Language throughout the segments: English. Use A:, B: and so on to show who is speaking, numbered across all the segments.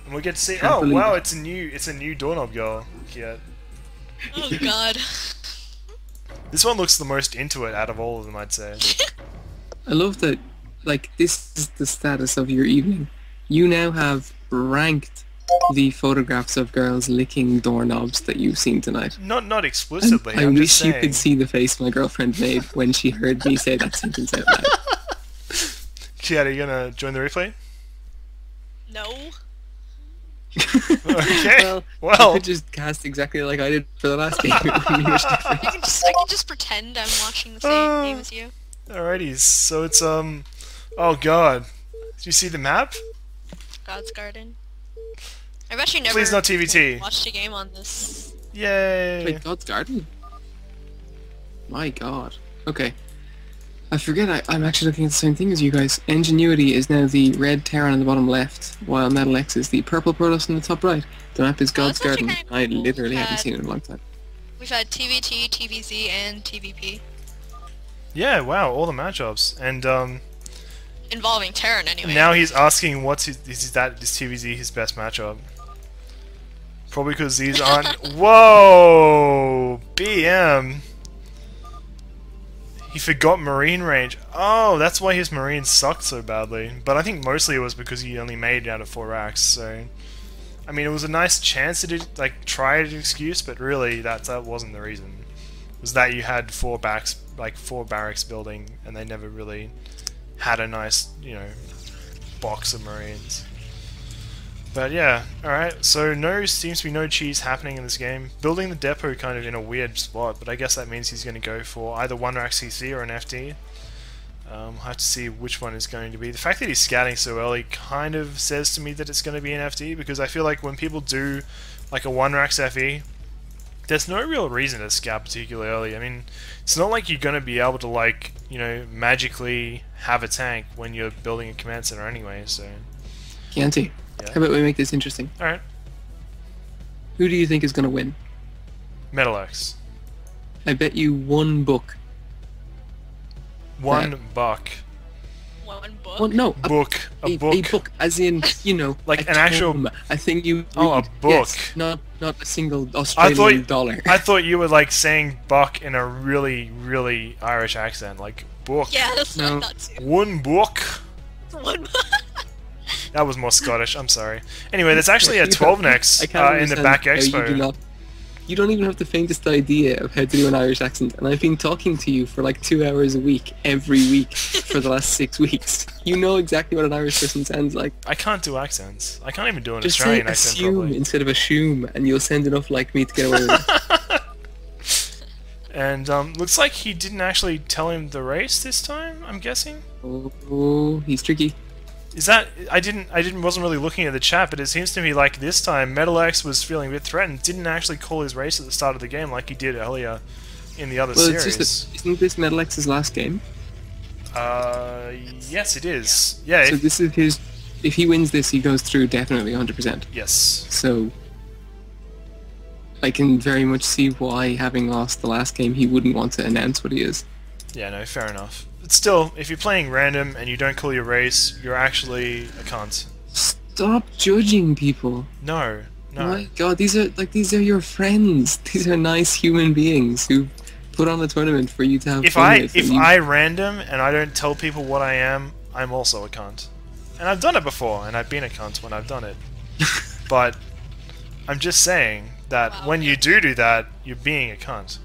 A: And we get to see.
B: Can't
A: Oh
B: believe
A: wow,
B: it.
A: it's a new doorknob girl. Yeah.
C: Oh god.
A: This one looks the most into it out of all of them, I'd say.
B: I love that, like, this is the status of your evening. You now have ranked the photographs of girls licking doorknobs that you've seen tonight.
A: Not
B: And
A: explicitly.
B: I
A: I'm just
B: wish you
A: saying.
B: could see the face my girlfriend made when she heard me say that sentence out loud.
A: Kiara, are you gonna join the replay?
C: No.
A: Okay.
B: Well,
A: Well.
B: you could just cast exactly like I did for the last game. It wouldn't be much different.
C: I can just pretend I'm watching the same game as you.
A: Alrighty, so it's oh god. Did you see the map?
C: God's Garden. I've actually never
A: Please not TVT.
C: watched a game on this.
A: Yay!
B: Wait, God's Garden? My god. Okay. I forget I'm actually looking at the same thing as you guys. N.geNuity is now the red Terran on the bottom left, while Metal X is the purple Protoss on the top right. The map is God's
C: that's actually
B: Garden.
C: kinda
B: I
C: cool.
B: literally haven't seen it in a long time.
C: We've had TVT, TVZ, and TVP.
A: Yeah, wow, all the matchups. And
C: Involving Terran, anyway.
A: now he's asking what's is TVZ his best matchup? Probably because these aren't. Whoa! BM! He forgot Marine range. Oh, that's why his Marines sucked so badly. But I think mostly it was because he only made it out of 4 racks, so... I mean, it was a nice chance to do, like, try an excuse, but really, that wasn't the reason. It was that you had 4 barracks building, and they never really had a nice, you know, box of Marines. But yeah, alright, so seems to be no cheese happening in this game. Building the depot kind of in a weird spot, but I guess that means he's going to go for either 1 rack CC or an FD. I'll have to see which one is going to be. The fact that he's scouting so early kind of says to me that it's going to be an FD, because I feel like when people do like a 1 rack FE, there's no real reason to scout particularly early. I mean, it's not like you're going to be able to, like, you know, magically have a tank when you're building a command center anyway, so...
B: Chianti,
A: Yeah.
B: how about we make this interesting?
A: Alright.
B: Who do you think is going to win?
A: Metal X.
B: I bet you 1 book.
A: 1 buck.
C: One book.
B: Well, no,
A: A book.
B: a book, as in, you know,
A: Like
B: a
A: an actual-
B: tome, a thing you read.
A: Oh, a book.
B: Yes, not a single Australian dollar.
A: I thought you were like saying buck in a really, really Irish accent, like book.
C: Yeah, that's
B: No.
C: what I thought too.
A: 1 book.
C: One
A: That was more Scottish. I'm sorry. Anyway, there's actually a 12 next
B: I can't
A: in the
B: understand
A: back
B: how
A: expo.
B: you don't even have the faintest idea of how to do an Irish accent, and I've been talking to you for like 2 hours a week, every week, for the last 6 weeks. You know exactly what an Irish person sounds like.
A: I can't do accents. I can't even do an
B: Just say
A: Australian accent
B: assume
A: properly.
B: instead of assume, and you'll sound enough like me to get away with it.
A: And looks like he didn't actually tell him the race this time. I'm guessing.
B: Oh, he's tricky.
A: Is that wasn't really looking at the chat, but it seems to me like this time Metal X was feeling a bit threatened. Didn't actually call his race at the start of the game like he did earlier in the other
B: Well,
A: series.
B: it's just that, isn't this Metal X's last game?
A: Yes, it is. Yeah.
B: So this is his. If he wins this, he goes through definitely 100%.
A: Yes.
B: So I can very much see why, having lost the last game, he wouldn't want to announce what he is.
A: Yeah. No. Fair enough. But still, if you're playing random and you don't call your race, you're actually a cunt.
B: Stop judging people.
A: No. No.
B: My God, these are your friends. These are nice human beings who put on a tournament for you to have
A: If
B: fun with.
A: if
B: and you-
A: I random and I don't tell people what I am, I'm also a cunt. And I've done it before, and I've been a cunt when I've done it. But I'm just saying that
C: Wow.
A: when you do that, you're being a cunt.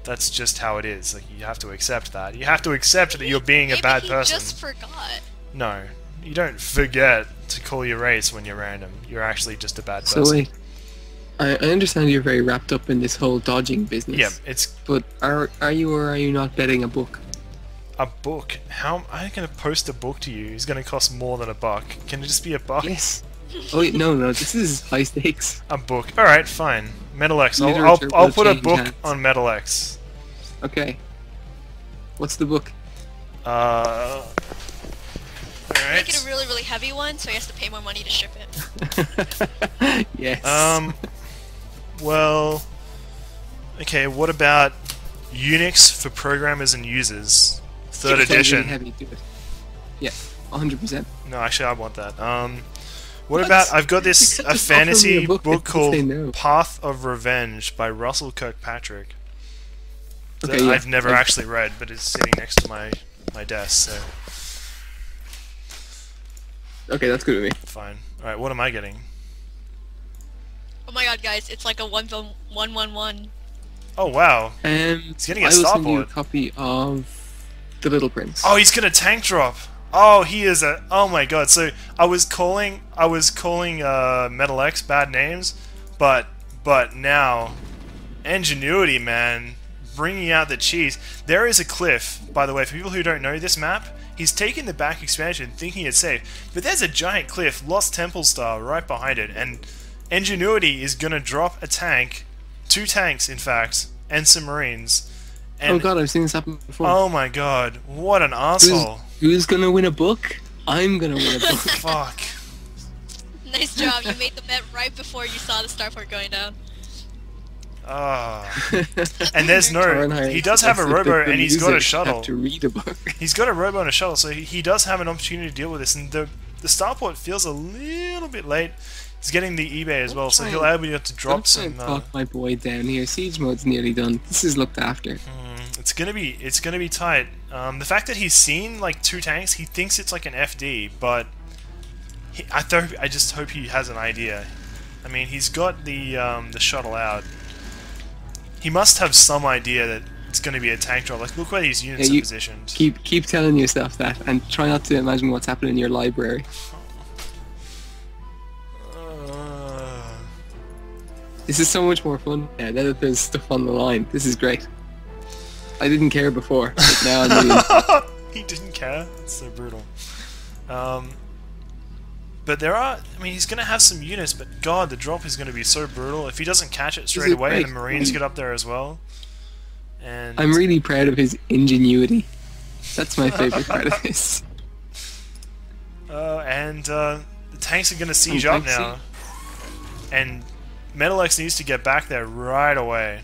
A: That's just how it is. Like, you have to accept that. You have to accept that you're being a
C: Maybe
A: bad
C: he
A: person.
C: just forgot.
A: No, you don't forget to call your race when you're random. You're actually just a bad person.
B: So wait, I understand you're very wrapped up in this whole dodging business.
A: Yeah, it's
B: But are you or are you not betting a book?
A: a book. How am I going to post a book to you? It's going to cost more than $1. Can it just be $1?
B: Yes. Oh wait, no, this is high stakes.
A: A book. Alright, fine. Metal X.
B: Literature
A: I'll
B: will
A: put a
B: change
A: book
B: hands.
A: on Metal X.
B: Okay. What's the book?
A: Alright.
C: Make it a really, really heavy one, so he has to pay more money to ship it.
B: Yes.
A: Well... Okay, what about Unix for programmers and users? Third
B: If it's really
A: edition.
B: heavy, do it. Yeah, 100%.
A: No, actually I want that. What about, I've got this,
B: You
A: a
B: can't just offer me
A: fantasy
B: a book
A: book
B: and say
A: called
B: no.
A: Path of Revenge by Russell Kirkpatrick.
B: Okay,
A: That
B: yeah.
A: I've never actually read, but it's sitting next to my desk, so
B: Okay, that's good with me.
A: fine. Alright, what am I getting?
C: Oh my god, guys, it's like a 1-1-1.
A: Oh wow.
B: He's
A: getting a
B: I will send you a
A: starboard.
B: copy of The Little Prince.
A: Oh, he's gonna tank drop. Oh, he is a. Oh my god. So I was calling Metal X bad names, but now, N.geNuity, man, bringing out the cheese. There is a cliff, by the way. For people who don't know this map, he's taken the back expansion, thinking it's safe, but there's a giant cliff, Lost Temple style, right behind it, and N.geNuity is gonna drop a tank, 2 tanks in fact, and some marines. And
B: Oh god, I've seen this happen before.
A: oh my god, what an asshole.
B: Who's gonna win a book? I'm gonna win a book.
A: Fuck.
C: Nice job, you made the bet right before you saw the starport going down.
A: Ah. And there's no.
B: Torenhire
A: He does have a
B: suggested
A: robo
B: that the
A: and he's got a
B: losers
A: shuttle.
B: have to read a book.
A: He's got a robo and a shuttle, so he does have an opportunity to deal with this. And the starport feels a little bit late. He's getting the eBay as well, so he'll be able to drop some.
B: Talk my boy down here. Siege mode's nearly done. This is looked after.
A: It's gonna be tight. The fact that he's seen like 2 tanks, he thinks it's like an FD, but I just hope he has an idea. I mean, he's got the shuttle out. He must have some idea that it's going to be a tank drop. Like, look where these units are positioned.
B: Keep telling yourself that, and try not to imagine what's happening in your library. This is so much more fun now that there's stuff on the line. This is great. I didn't care before, but now I'm really...
A: He didn't care? It's so brutal. But there are... I mean, he's going to have some units, but god, the drop is going to be so brutal. If he doesn't catch it straight away, the Marines get up there as well. And
B: I'm really proud of his ingenuity. That's my favourite part of this.
A: The tanks are going to siege up now. And Metal X needs to get back there right away.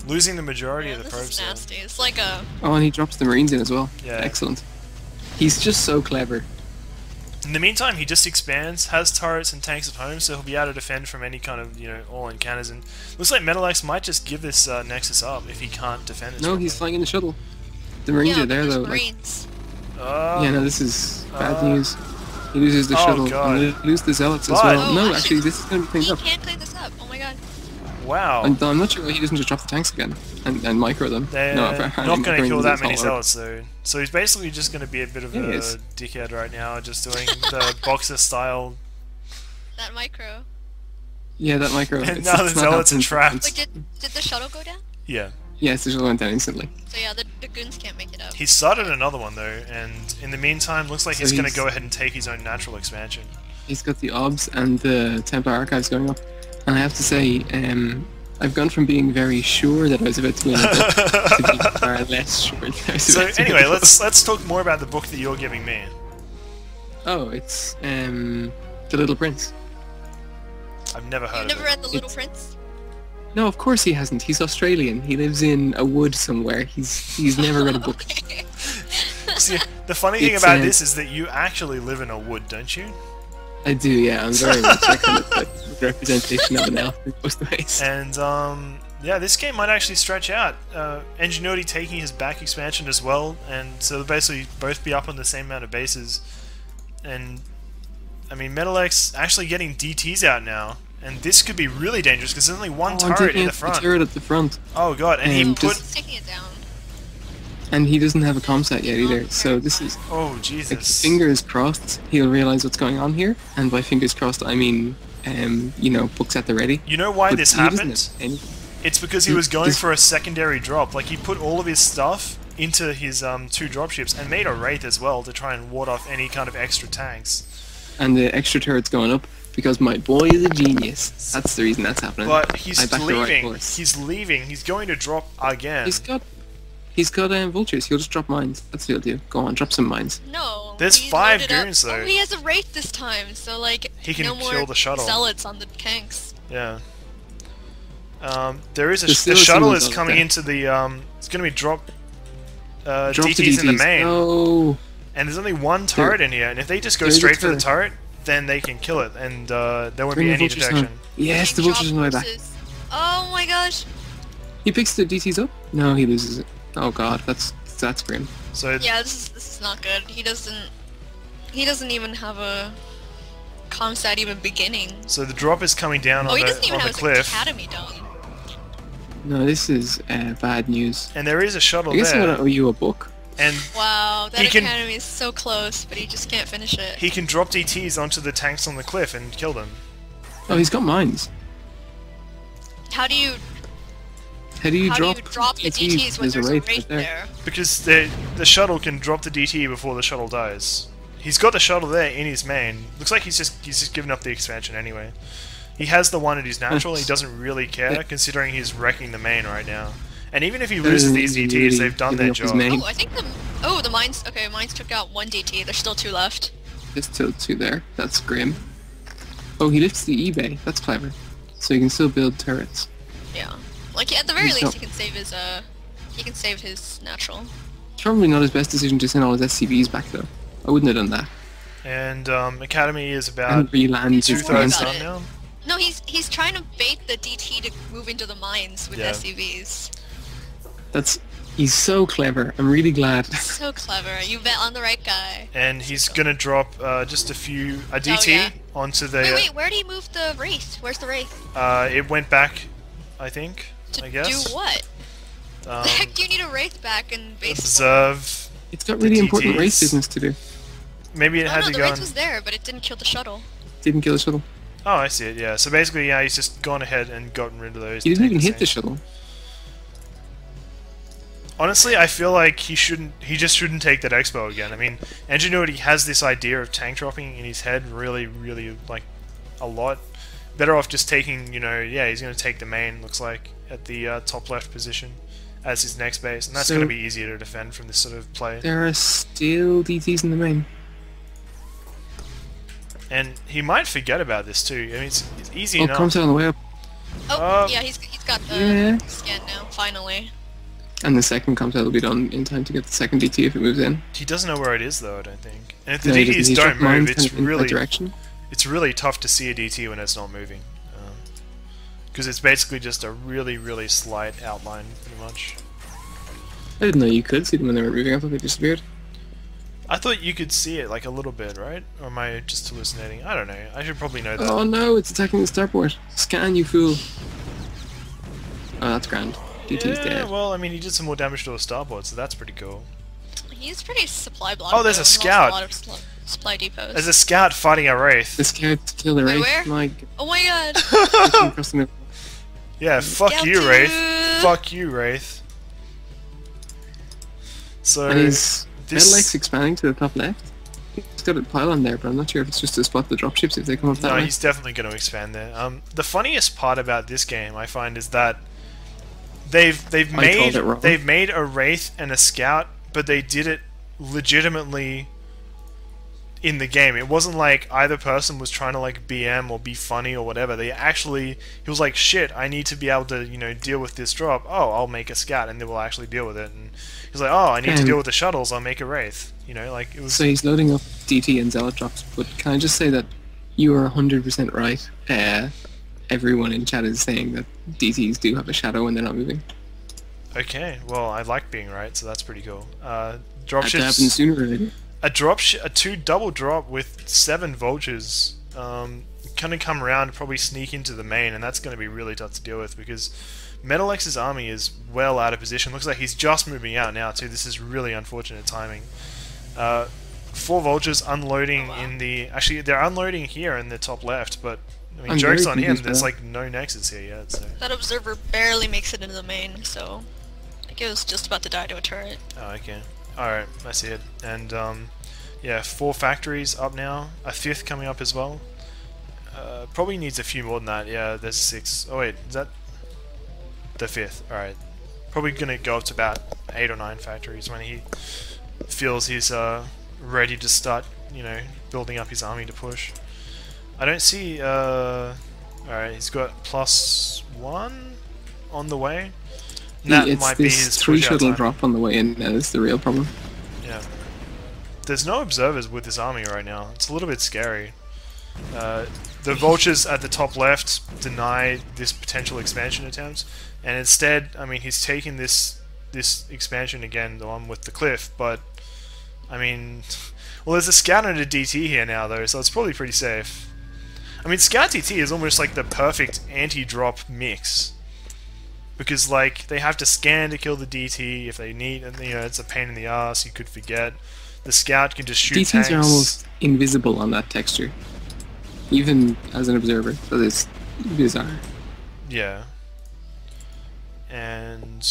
A: Losing the majority of the probes.
C: This is nasty. It's like a...
B: Oh, and he drops the Marines in as well.
A: Yeah.
B: Excellent. He's just so clever.
A: In the meantime, he just expands, has turrets and tanks at home, so he'll be able to defend from any kind of, all-in cannons. And looks like Metal X might just give this Nexus up if he can't defend it.
B: No, he's flying in the shuttle. The Marines are there though.
C: Marines.
B: Yeah, no, this is bad news. He loses the shuttle.
A: God.
B: And he loses the Zealots as well.
C: Oh,
B: No, actually, this is going to be cleaned
C: He
B: up.
C: can't clean this up. Oh my god.
A: Wow.
B: I'm not sure why he doesn't just drop the tanks again and micro them.
A: They're
B: No,
A: not going to kill that many
B: Zealots.
A: Zealots, though. So he's basically just going to be a bit of a dickhead right now, just doing the Boxer style.
C: That micro.
B: Yeah, that micro.
A: And now the Zealots are trapped.
C: Wait, did the shuttle go down?
A: Yeah.
B: Yes, the shuttle went down instantly.
C: So yeah, the goons can't make it up.
A: He started another one, though, and in the meantime, looks like he's going to go ahead and take his own natural expansion.
B: He's got the OBS and the Templar Archives going up. And I have to say, I've gone from being very sure that I was about to win a book to being far less sure that I was
A: So
B: about to
A: anyway,
B: win a book.
A: let's talk more about the book that you're giving me.
B: Oh, it's The Little Prince.
A: I've never heard
C: You've
A: of
C: never
A: it.
C: read The Little Prince?
B: No, of course he hasn't. He's Australian. He lives in a wood somewhere. He's never read a book.
C: Okay.
A: See, the funny thing
B: It's,
A: about this is that you actually live in a wood, don't you?
B: I do, yeah. I'm very much a kind of a representation of an elf in most ways.
A: And yeah, this game might actually stretch out. N.geNuity taking his back expansion as well, and so they'll basically both be up on the same amount of bases. And I mean, Metal X actually getting DTs out now, and this could be really dangerous because there's only one turret in the front.
B: The turret at the front.
A: Oh god, and he put.
C: He's taking it down.
B: And he doesn't have a comm set yet either, so this is...
A: Oh
B: Like,
A: Jesus.
B: fingers crossed he'll realise what's going on here, and by fingers crossed I mean, books at the ready.
A: You know why
B: But
A: this
B: he doesn't
A: happened?
B: have any-
A: It's because he was going for a secondary drop. Like, he put all of his stuff into his 2 dropships and made a Wraith as well to try and ward off any kind of extra tanks.
B: And the extra turret's going up because my boy is a genius. That's the reason that's happening.
A: But
B: I
A: he's
B: backed the right
A: leaving.
B: course.
A: He's leaving. He's going to drop again.
B: He's got vultures. He'll just drop mines. That's what he'll do. Go on, drop some mines.
C: No.
A: There's
C: he's
A: 5
C: loaded up.
A: goons, though.
C: Oh, he has a Wraith this time, so like
A: He can
C: no
A: kill
C: more
A: the shuttle.
C: Zealots on the tanks.
A: Yeah. There is a
B: There's
A: the
B: still a
A: shuttle
B: single
A: is
B: zealot
A: coming
B: there.
A: into the it's going to be drop
B: Drop
A: DTs
B: the
A: in the
B: DTs.
A: main,
B: No.
A: and there's only one turret in here, and if they just go
B: There's a
A: straight for the
B: turret.
A: turret, then they can kill it, and there won't
B: Bring
A: be
B: the
A: any
B: vultures
A: detection.
B: home. Yes, the
C: Big
B: vultures
C: drop
B: on the way back.
C: versus- Oh my gosh.
B: He picks the DTs up? No, he loses it. Oh god, that's grim.
A: So
C: Yeah, this is not good. He doesn't even have a comstat even beginning.
A: so the drop is coming down
C: Oh,
A: on
C: he doesn't even
A: the
C: have his
A: cliff,
C: academy done.
B: No, this is bad news.
A: and there is a shuttle
B: I guess I'm
A: there,
B: gonna owe you a book.
A: and
C: Wow, that
A: He can-
C: academy is so close, but he just can't finish it.
A: he can drop DTs onto the tanks on the cliff and kill them.
B: Oh, he's got mines.
C: How do you
B: How do you drop
C: the DTs when
B: There's a
C: there's a
B: wraith
C: wraith
B: right there.
C: there?
A: Because the shuttle can drop the DT before the shuttle dies. He's got the shuttle there in his main. Looks like he's just given up the expansion anyway. He has the one at his natural. He doesn't really care, considering he's wrecking the main right now. And even if he loses these DTs, they've done their job.
C: Oh, I think the mines. Okay, mines took out one DT. There's still 2 left.
B: There's still 2 there. That's grim. Oh, he lifts the eBay. That's clever. So he can still build turrets.
C: Yeah. Like at the very
B: He's
C: least,
B: not-
C: he can save his he can save his natural.
B: It's probably not his best decision to send all his SCVs back though. I wouldn't have done that.
A: And Academy is about
B: And re-land his
C: Don't worry
B: plans.
A: 2/3
C: about
A: done
C: it.
A: now.
C: No, he's trying to bait the DT to move into the mines with
A: Yeah.
C: SCVs.
B: He's so clever. I'm really glad.
C: So clever. You bet on the right guy.
A: And he's gonna drop just a DT
C: yeah.
A: onto the.
C: Wait, where did he move the wraith? Where's the wraith?
A: It went back, I think.
C: To
A: I guess.
C: do what?
A: Um,
C: The heck do you need a wraith back in base?
A: observe.
B: It's got
A: The
B: really important
A: DTs.
B: race business to do.
A: Maybe it
C: No,
A: had
C: no,
A: to
C: the
A: go.
C: wraith was there, but it didn't kill the shuttle.
B: Didn't kill the shuttle.
A: Oh, I see it. Yeah. So basically, yeah, he's just gone ahead and gotten rid of those.
B: He didn't even
A: tanks
B: hit the
A: and-
B: shuttle.
A: Honestly, I feel like he just shouldn't take that expo again. I mean, N.geNuity has this idea of tank dropping in his head really, like, a lot. Better off just taking, yeah, he's going to take the main, looks like, at the top left position as his next base. And that's
B: So-
A: going to be easier to defend from this sort of play.
B: There are still DTs in the main.
A: And he might forget about this too. I mean, it's easy
B: Oh,
A: enough.
B: comes out on the way up.
C: Oh, yeah, he's got the
B: Yeah.
C: scan now, finally.
B: And the second comes out will be done in time to get the second DT if it moves in.
A: He doesn't know where it is though, I don't think. And if the
B: No, he doesn't.
A: DTs
B: He's
A: don't
B: dropped mines
A: move, it's
B: kind of in that
A: really
B: direction.
A: it's really tough to see a DT when it's not moving. Because it's basically just a really slight outline, pretty much.
B: I didn't know you could see them when they were moving. I thought they disappeared.
A: I thought you could see it like a little bit, right? Or am I just hallucinating? I don't know. I should probably know that.
B: Oh no, it's attacking the starport. Scan, you fool. Oh, that's grand. DT's
A: yeah,
B: dead.
A: well, I mean, he did some more damage to a starboard, so that's pretty cool.
C: He's pretty supply blocked.
A: Oh, there's a
C: though. He lost
A: scout.
C: A lot of supply depots.
A: There's a scout fighting a wraith.
B: The scout killed the
C: Wait,
B: wraith.
C: where?
B: My
C: Oh my god!
B: god. Across the middle.
A: Yeah, fuck
C: Scout
A: you,
C: dude.
A: Wraith. Fuck you, Wraith. So,
B: And is
A: this...
B: Metal X expanding to the top left? He's got a pylon there, but I'm not sure if it's just to spot the dropships if they come up that
A: No,
B: way.
A: he's definitely going to expand there. The funniest part about this game, I find, is that they've
B: called it wrong.
A: made a Wraith and a Scout, but they did it legitimately in the game. It wasn't like either person was trying to like BM or be funny or whatever. He was like, shit, I need to be able to, deal with this drop. Oh, I'll make a Scout and they will actually deal with it. And he's like, oh, I need to deal with the shuttles, I'll make a Wraith. Like, it was...
B: So he's loading up DT and Zealot drops, but can I just say that you are 100% right. Everyone in chat is saying that DTs do have a shadow when they're not moving.
A: Okay, well, I like being right, so that's pretty cool.
B: Had to happen
A: Dropships...
B: sooner or later.
A: A 2 double drop with 7 vultures gonna come around and probably sneak into the main, and that's gonna be really tough to deal with because Metal X's army is well out of position. Looks like he's just moving out now too. This is really unfortunate timing. 4 vultures unloading in the... Actually, they're unloading here in the top left, but I mean,
B: I'm
A: joke's
B: very
A: on him.
B: confused by
A: There's
B: that.
A: like no nexus here yet. So.
C: That observer barely makes it into the main, so I think it was just about to die to a turret.
A: Oh, okay. Alright, I see it. And, yeah, 4 factories up now. A 5th coming up as well. Probably needs a few more than that. Yeah, there's 6. Oh wait, is that... The 5th, alright. Probably gonna go up to about 8 or 9 factories when he feels he's, ready to start, building up his army to push. I don't see, alright, he's got +1 on the way. And that
B: It's
A: might be
B: this
A: his
B: 3
A: push out
B: shuttle
A: time.
B: drop on the way in that is the real problem.
A: Yeah. There's no observers with this army right now. It's a little bit scary. The vultures at the top left deny this potential expansion attempt, and instead, I mean, he's taking this expansion again, the one with the cliff, but I mean, well, there's a scout and a DT here now though, so it's probably pretty safe. I mean, scout DT is almost like the perfect anti-drop mix, because like they have to scan to kill the DT if they need, and you know it's a pain in the ass. You could forget. The scout can just shoot
B: DTs
A: tanks.
B: are almost invisible on that texture, even as an observer. So it's bizarre.
A: Yeah. And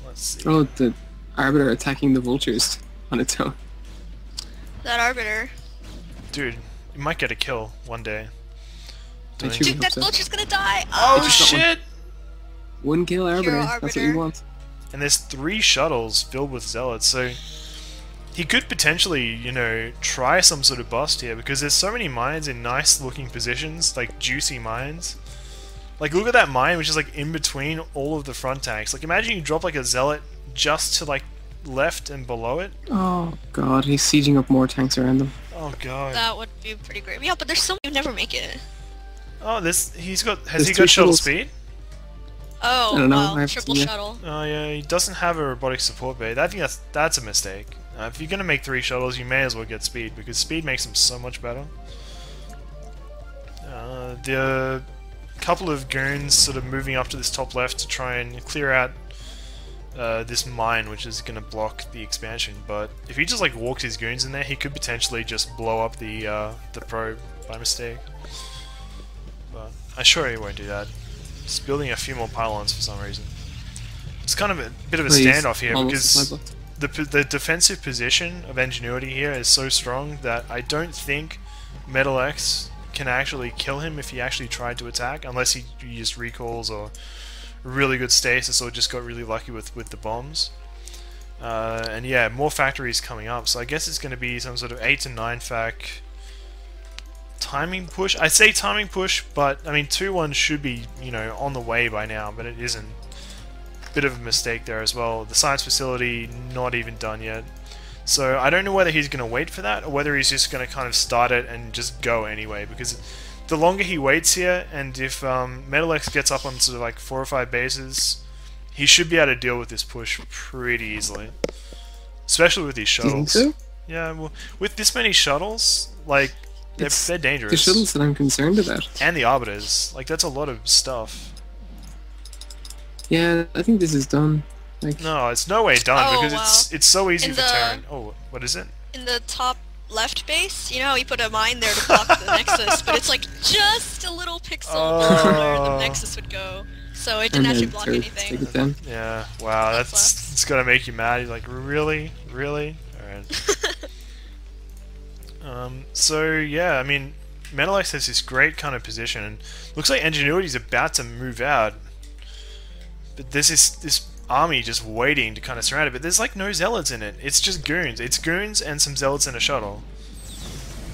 A: let's see.
B: Oh, the Arbiter attacking the vultures on its own.
C: That Arbiter.
A: Dude, you might get a kill one day.
B: I
A: Doing-
B: truly
C: Dude,
B: hope
C: that
B: so.
C: vulture's gonna die!
A: Oh
B: just got one.
A: shit!
B: One kill Arbiter.
C: Hero
B: That's what
C: Arbiter.
B: you want.
A: And there's 3 shuttles filled with zealots, so he could potentially, you know, try some sort of bust here, because there's so many mines in nice looking positions, like juicy mines. Like, look at that mine, which is like in between all of the front tanks. Like, imagine you drop like a zealot just to like left and below it.
B: Oh god, he's sieging up more tanks around them.
A: Oh god.
C: That would be pretty great. Yeah, but there's so many who never make it.
A: Oh, has he
B: There's
A: got
B: 2
A: shuttle
B: shuttles.
A: speed?
C: Oh,
B: I don't know, I
C: well,
B: haven't
C: triple
B: seen it.
C: shuttle.
A: Oh yeah, he doesn't have a robotic support bay. I think that's a mistake. If you're gonna make 3 shuttles, you may as well get speed, because speed makes them so much better. The couple of goons sort of moving up to this top left to try and clear out this mine, which is gonna block the expansion. But if he just like walks his goons in there, he could potentially just blow up the probe by mistake. But I'm sure he won't do that. Just building a few more pylons for some reason. It's kind of a bit of a
B: Please,
A: standoff here,
B: almost
A: because
B: supply blocked.
A: the defensive position of N.geNuity here is so strong that I don't think Metal X can actually kill him if he actually tried to attack, unless he used recalls or really good stasis or just got really lucky with the bombs. And yeah, more factories coming up, so I guess it's going to be some sort of 8 to 9 fac timing push. I say timing push, but I mean 2-1 should be, you know, on the way by now, but it isn't. Bit of a mistake there as well. The science facility not even done yet. So I don't know whether he's going to wait for that or whether he's just going to kind of start it and just go anyway, because the longer he waits here, and if Metal X gets up on sort of like 4 or 5 bases, he should be able to deal with this push pretty easily. Especially with these
B: Do you
A: shuttles.
B: think so?
A: Yeah, well, with this many shuttles, like, they're dangerous.
B: The shuttles that I'm concerned about.
A: And the arbiters. Like, that's a lot of stuff.
B: Yeah, I think this is done. Like,
A: No, it's no way done,
C: Oh,
A: because it's so easy
C: In
A: for
C: the-
A: Terran. Oh, what is it?
C: In the top left base, you know how you put a mine there to block the Nexus, but it's like just a little pixel below where the Nexus would go. So it didn't
B: and
C: actually
B: then
C: block
B: turrets take
C: anything.
B: it down.
A: Yeah, wow,
C: That's
A: that's it's gonna make you mad. You're like, really? Really? Alright. So yeah, I mean, Metal X has this great kind of position, and looks like N.geNuity's about to move out. But there's this army just waiting to kind of surround it, but there's like no zealots in it. It's just goons. It's goons and some zealots in a shuttle.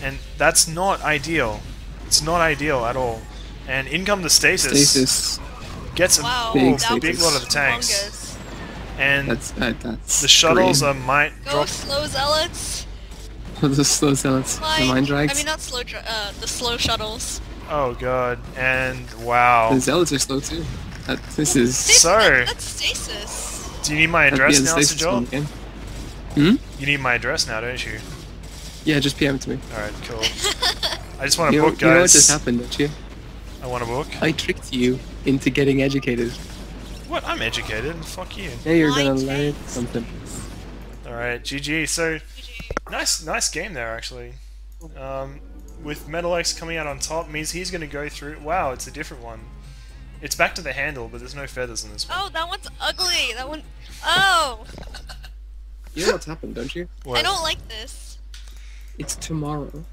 A: And that's not ideal. It's not ideal at all. And in come the stasis.
B: Stasis.
A: Gets a
C: Wow,
B: Big
C: that
A: big
C: was
A: lot of the tanks.
C: humongous.
A: And
B: That's
A: the shuttles
B: green.
A: might
C: Go
A: drop.
C: slow zealots!
B: The slow zealots.
C: Like,
B: The mine drags.
C: I mean not slow, the slow shuttles.
A: Oh god. And wow.
B: The zealots are slow too. This is...
A: So-
C: That's stasis.
A: Do you need my
B: that'd be
A: address
B: the
A: now,
B: stasis
A: Sajol?
B: one again. Hmm?
A: You need my address now, don't you?
B: Yeah, just PM it to me.
A: Alright, cool. I just want to
B: You know,
A: book,
B: you know what
A: guys.
B: just happened, don't you?
A: I want to book.
B: I tricked you into getting educated.
A: What? I'm educated. Fuck you.
B: Now you're
C: My
B: gonna learn
C: takes.
B: something.
A: Alright, GG. So, nice game there, actually. With Metal X coming out on top means he's going to go through... Wow, it's a different one. It's back to the handle, but there's no feathers in this one.
C: Oh, that one's ugly. That one. Oh,
B: You know what's happened, don't you?
A: What?
C: I don't like this.
B: It's tomorrow.